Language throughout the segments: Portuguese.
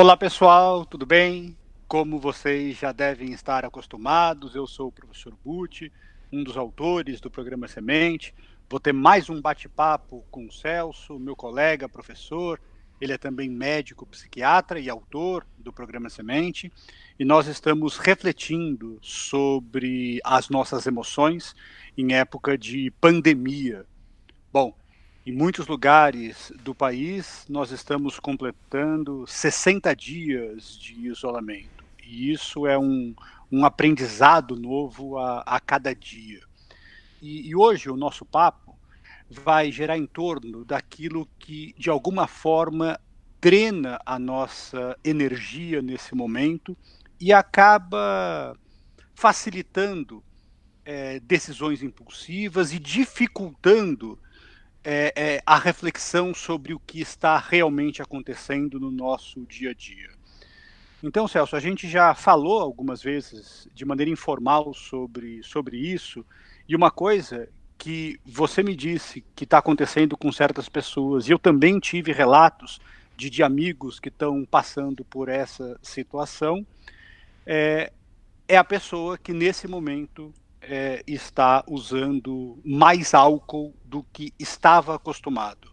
Olá pessoal, tudo bem? Como vocês já devem estar acostumados, eu sou o professor Butti, um dos autores do programa Semente. Vou ter mais um bate-papo com o Celso, meu colega, professor. Ele é também médico, psiquiatra e autor do programa Semente. E nós estamos refletindo sobre as nossas emoções em época de pandemia. Bom, em muitos lugares do país, nós estamos completando 60 dias de isolamento. E isso é um aprendizado novo a cada dia. E hoje o nosso papo vai gerar em torno daquilo que, de alguma forma, drena a nossa energia nesse momento e acaba facilitando decisões impulsivas e dificultando a reflexão sobre o que está realmente acontecendo no nosso dia a dia. Então, Celso, a gente já falou algumas vezes de maneira informal sobre isso, e uma coisa que você me disse que está acontecendo com certas pessoas, e eu também tive relatos de amigos que estão passando por essa situação, é, é a pessoa que nesse momento está usando mais álcool do que estava acostumado.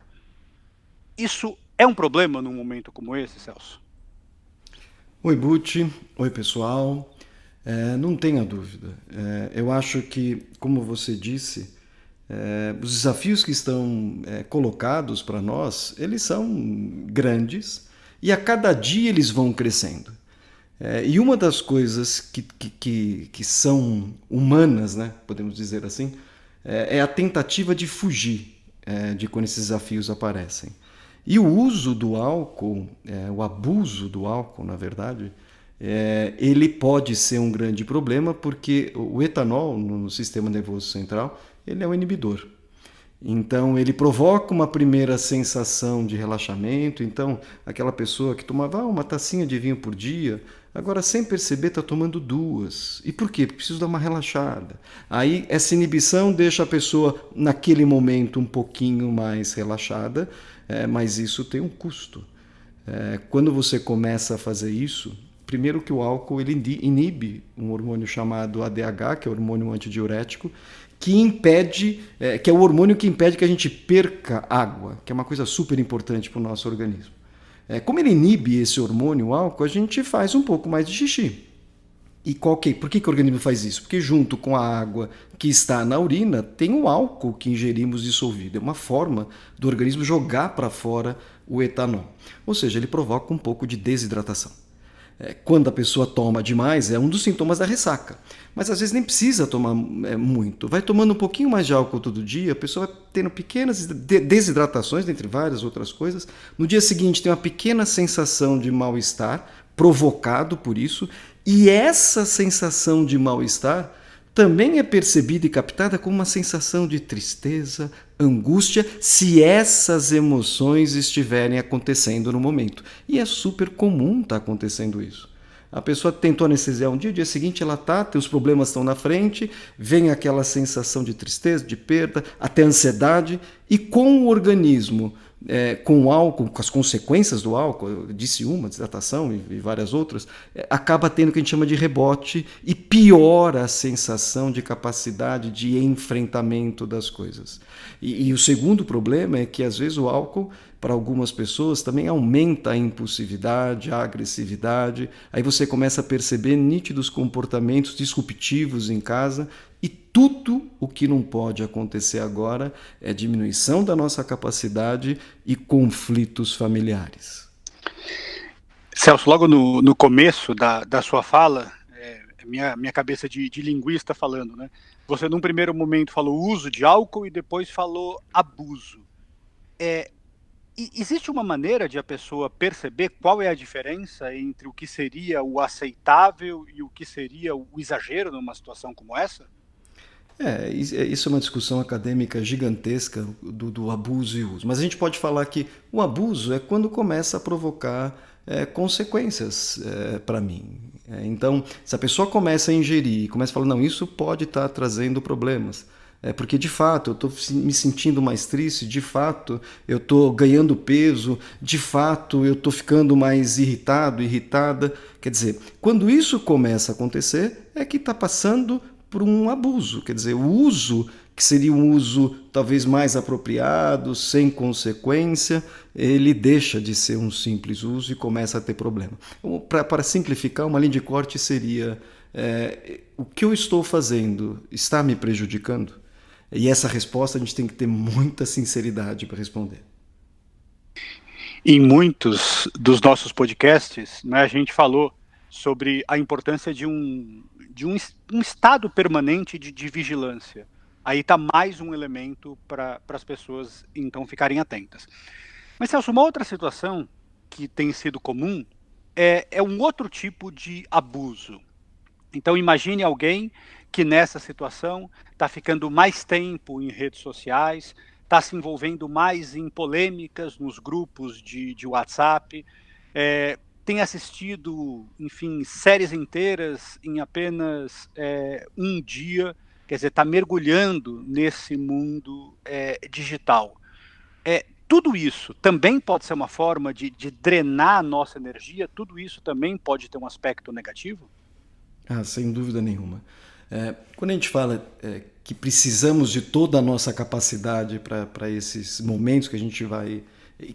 Isso é um problema num momento como esse, Celso? Oi, Buti. Oi, pessoal. Não tenha dúvida. Eu acho que, como você disse, os desafios que estão colocados para nós, eles são grandes e a cada dia eles vão crescendo. E uma das coisas que são humanas, né, podemos dizer assim, é a tentativa de fugir de quando esses desafios aparecem. E o uso do álcool, o abuso do álcool, na verdade, ele pode ser um grande problema porque o etanol no sistema nervoso central ele é um inibidor. Então ele provoca uma primeira sensação de relaxamento. Então aquela pessoa que tomava uma tacinha de vinho por dia, agora sem perceber está tomando duas. E por quê? Porque precisa dar uma relaxada. Aí essa inibição deixa a pessoa naquele momento um pouquinho mais relaxada, mas isso tem um custo. Quando você começa a fazer isso, primeiro que o álcool ele inibe um hormônio chamado ADH, que é o hormônio antidiurético, que impede, que é o hormônio que impede que a gente perca água, que é uma coisa super importante para o nosso organismo. Como ele inibe esse hormônio, o álcool, a gente faz um pouco mais de xixi. E por que o organismo faz isso? Porque junto com a água que está na urina, tem o álcool que ingerimos dissolvido. É uma forma do organismo jogar para fora o etanol. Ou seja, ele provoca um pouco de desidratação. Quando a pessoa toma demais, é um dos sintomas da ressaca. Mas às vezes nem precisa tomar muito. Vai tomando um pouquinho mais de álcool todo dia, a pessoa vai tendo pequenas desidratações, dentre várias outras coisas. No dia seguinte tem uma pequena sensação de mal-estar, provocado por isso, e essa sensação de mal-estar também é percebida e captada como uma sensação de tristeza, angústia, se essas emoções estiverem acontecendo no momento. E é super comum estar acontecendo isso. A pessoa tentou anestesiar um dia, o dia seguinte ela os problemas estão na frente, vem aquela sensação de tristeza, de perda, até ansiedade, e com o organismo com o álcool, com as consequências do álcool, eu disse uma, desidratação e várias outras, acaba tendo o que a gente chama de rebote e piora a sensação de capacidade de enfrentamento das coisas. E o segundo problema é que às vezes o álcool, para algumas pessoas, também aumenta a impulsividade, a agressividade, aí você começa a perceber nítidos comportamentos disruptivos em casa. E tudo o que não pode acontecer agora é diminuição da nossa capacidade e conflitos familiares. Celso, logo no começo da sua fala, minha cabeça de linguista falando, né? Você, num primeiro momento, falou uso de álcool e depois falou abuso. É, existe uma maneira de a pessoa perceber qual é a diferença entre o que seria o aceitável e o que seria o exagero numa situação como essa? Isso é uma discussão acadêmica gigantesca do abuso e uso. Mas a gente pode falar que o abuso é quando começa a provocar consequências para mim. Então, se a pessoa começa a ingerir, começa a falar, não, isso pode estar trazendo problemas. Porque de fato eu estou me sentindo mais triste, de fato eu estou ganhando peso, de fato eu estou ficando mais irritado, irritada. Quer dizer, quando isso começa a acontecer, é que está passando por um abuso. Quer dizer, o uso, que seria um uso talvez mais apropriado, sem consequência, ele deixa de ser um simples uso e começa a ter problema. Para simplificar, uma linha de corte seria: o que eu estou fazendo está me prejudicando? E essa resposta a gente tem que ter muita sinceridade para responder. Em muitos dos nossos podcasts, né, a gente falou sobre a importância de um estado permanente de vigilância. Aí está mais um elemento para as pessoas, então, ficarem atentas. Mas, Celso, uma outra situação que tem sido comum é um outro tipo de abuso. Então, imagine alguém que nessa situação está ficando mais tempo em redes sociais, está se envolvendo mais em polêmicas nos grupos de WhatsApp, tem assistido, enfim, séries inteiras em apenas um dia, quer dizer, está mergulhando nesse mundo digital. Tudo isso também pode ser uma forma de drenar a nossa energia? Tudo isso também pode ter um aspecto negativo? Sem dúvida nenhuma. Quando a gente fala que precisamos de toda a nossa capacidade para esses momentos que a gente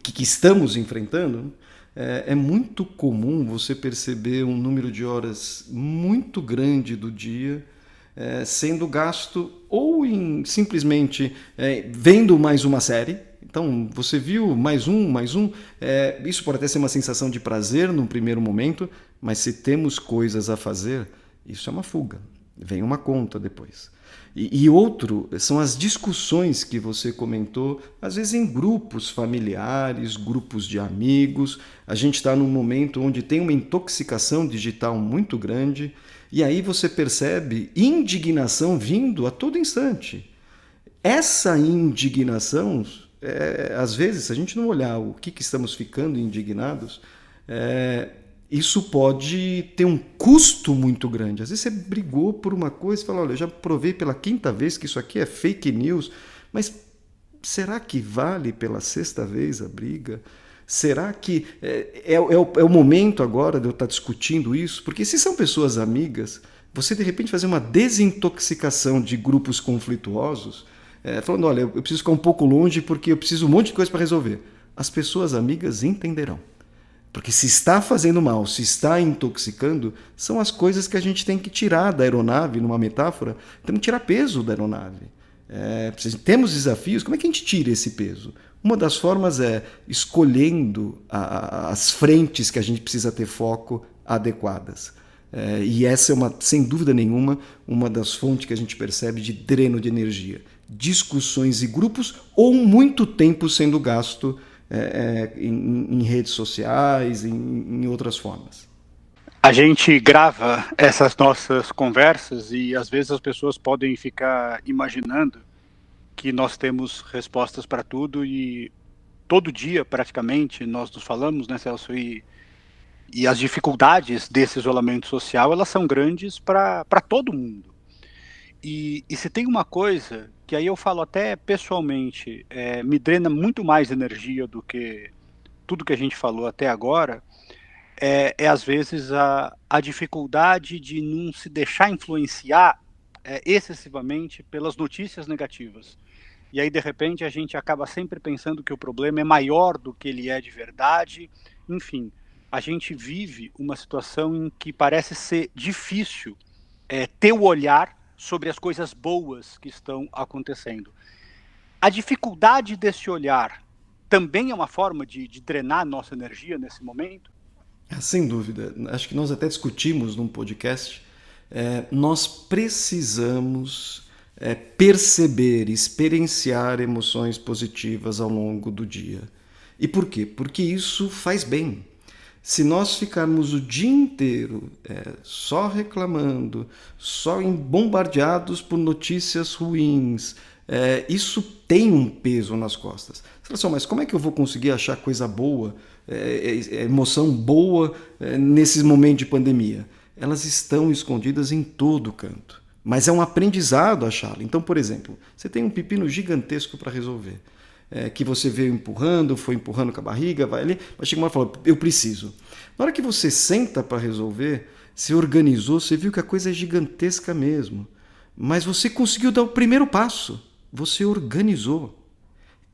que estamos enfrentando, é muito comum você perceber um número de horas muito grande do dia sendo gasto ou em simplesmente vendo mais uma série. Então, você viu mais um. Isso pode até ser uma sensação de prazer num primeiro momento, mas se temos coisas a fazer, isso é uma fuga. Vem uma conta depois. E outro são as discussões que você comentou, às vezes em grupos familiares, grupos de amigos. A gente está num momento onde tem uma intoxicação digital muito grande, e aí você percebe indignação vindo a todo instante. Essa indignação, às vezes, se a gente não olhar o que estamos ficando indignados, isso pode ter um custo muito grande. Às vezes você brigou por uma coisa e fala: olha, eu já provei pela 5ª vez que isso aqui é fake news, mas será que vale pela 6ª vez a briga? Será que é o momento agora de eu estar discutindo isso? Porque se são pessoas amigas, você de repente fazer uma desintoxicação de grupos conflituosos, falando: olha, eu preciso ficar um pouco longe porque eu preciso um monte de coisa para resolver. As pessoas amigas entenderão. Porque se está fazendo mal, se está intoxicando, são as coisas que a gente tem que tirar da aeronave, numa metáfora, temos que tirar peso da aeronave. Temos desafios, como é que a gente tira esse peso? Uma das formas é escolhendo as frentes que a gente precisa ter foco adequadas. E essa é, sem dúvida nenhuma, uma das fontes que a gente percebe de dreno de energia. Discussões e grupos ou muito tempo sendo gasto em redes sociais, em outras formas. A gente grava essas nossas conversas e às vezes as pessoas podem ficar imaginando que nós temos respostas para tudo e todo dia praticamente nós nos falamos, né, Celso? E as dificuldades desse isolamento social, elas são grandes para todo mundo. E se tem uma coisa que aí eu falo até pessoalmente, me drena muito mais energia do que tudo que a gente falou até agora, às vezes a dificuldade de não se deixar influenciar excessivamente pelas notícias negativas. E aí, de repente, a gente acaba sempre pensando que o problema é maior do que ele é de verdade. Enfim, a gente vive uma situação em que parece ser difícil ter o olhar sobre as coisas boas que estão acontecendo. A dificuldade desse olhar também é uma forma de drenar nossa energia nesse momento? Sem dúvida. Acho que nós até discutimos num podcast. Nós precisamos perceber, experienciar emoções positivas ao longo do dia. E por quê? Porque isso faz bem. Se nós ficarmos o dia inteiro só reclamando, só bombardeados por notícias ruins, isso tem um peso nas costas. Você fala assim: mas como é que eu vou conseguir achar coisa boa, emoção boa nesses momentos de pandemia? Elas estão escondidas em todo canto. mas é um aprendizado achá-lo. Então, por exemplo, você tem um pepino gigantesco para resolver, que você veio empurrando, foi empurrando com a barriga, vai ali, mas chega uma hora e fala, eu preciso. Na hora que você senta para resolver, você organizou, você viu que a coisa é gigantesca mesmo, mas você conseguiu dar o primeiro passo, você organizou.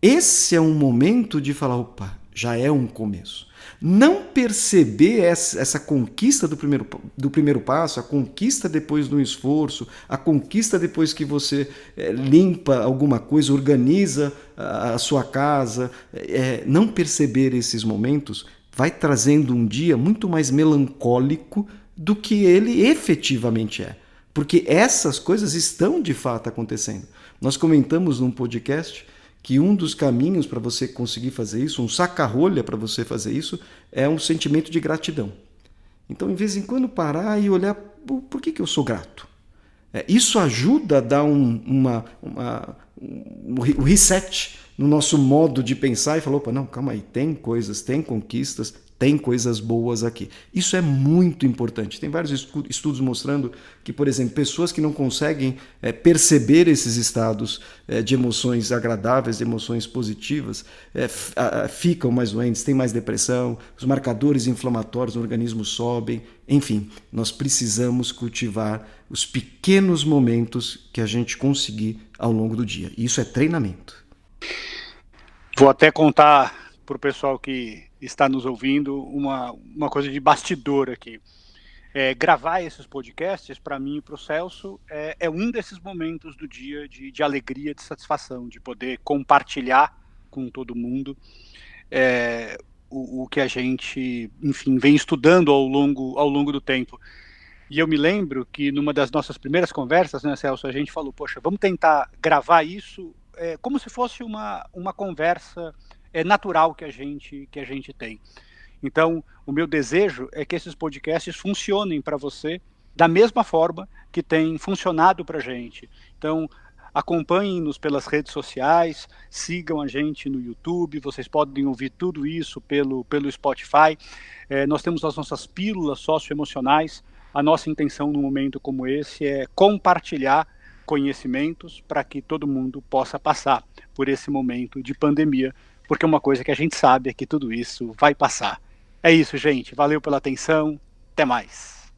Esse é um momento de falar, opa, já é um começo. Não perceber essa conquista do primeiro passo, a conquista depois do esforço, a conquista depois que você limpa alguma coisa, organiza a sua casa, não perceber esses momentos vai trazendo um dia muito mais melancólico do que ele efetivamente é. Porque essas coisas estão de fato acontecendo. Nós comentamos num podcast que um dos caminhos para você conseguir fazer isso, um saca-rolha para você fazer isso, é um sentimento de gratidão. Então, em vez em quando, parar e olhar, por que eu sou grato? Isso ajuda a dar um reset no nosso modo de pensar e falar, opa, não, calma aí, tem coisas, tem conquistas, tem coisas boas aqui. Isso é muito importante. Tem vários estudos mostrando que, por exemplo, pessoas que não conseguem perceber esses estados de emoções agradáveis, de emoções positivas, ficam mais doentes, têm mais depressão, os marcadores inflamatórios no organismo sobem. Enfim, nós precisamos cultivar os pequenos momentos que a gente conseguir ao longo do dia. E isso é treinamento. Vou até contar para o pessoal que está nos ouvindo uma coisa de bastidor aqui. Gravar esses podcasts, para mim e para o Celso, é um desses momentos do dia de alegria, de satisfação, de poder compartilhar com todo mundo o que a gente, enfim, vem estudando ao longo do tempo. E eu me lembro que numa das nossas primeiras conversas, né, Celso, a gente falou, poxa, vamos tentar gravar isso como se fosse uma conversa natural que a gente tem. Então, o meu desejo é que esses podcasts funcionem para você da mesma forma que tem funcionado para a gente. Então, acompanhem-nos pelas redes sociais, sigam a gente no YouTube, vocês podem ouvir tudo isso pelo Spotify. Nós temos as nossas pílulas socioemocionais. A nossa intenção num momento como esse é compartilhar conhecimentos para que todo mundo possa passar por esse momento de pandemia, porque uma coisa que a gente sabe é que tudo isso vai passar. É isso, gente. Valeu pela atenção. Até mais.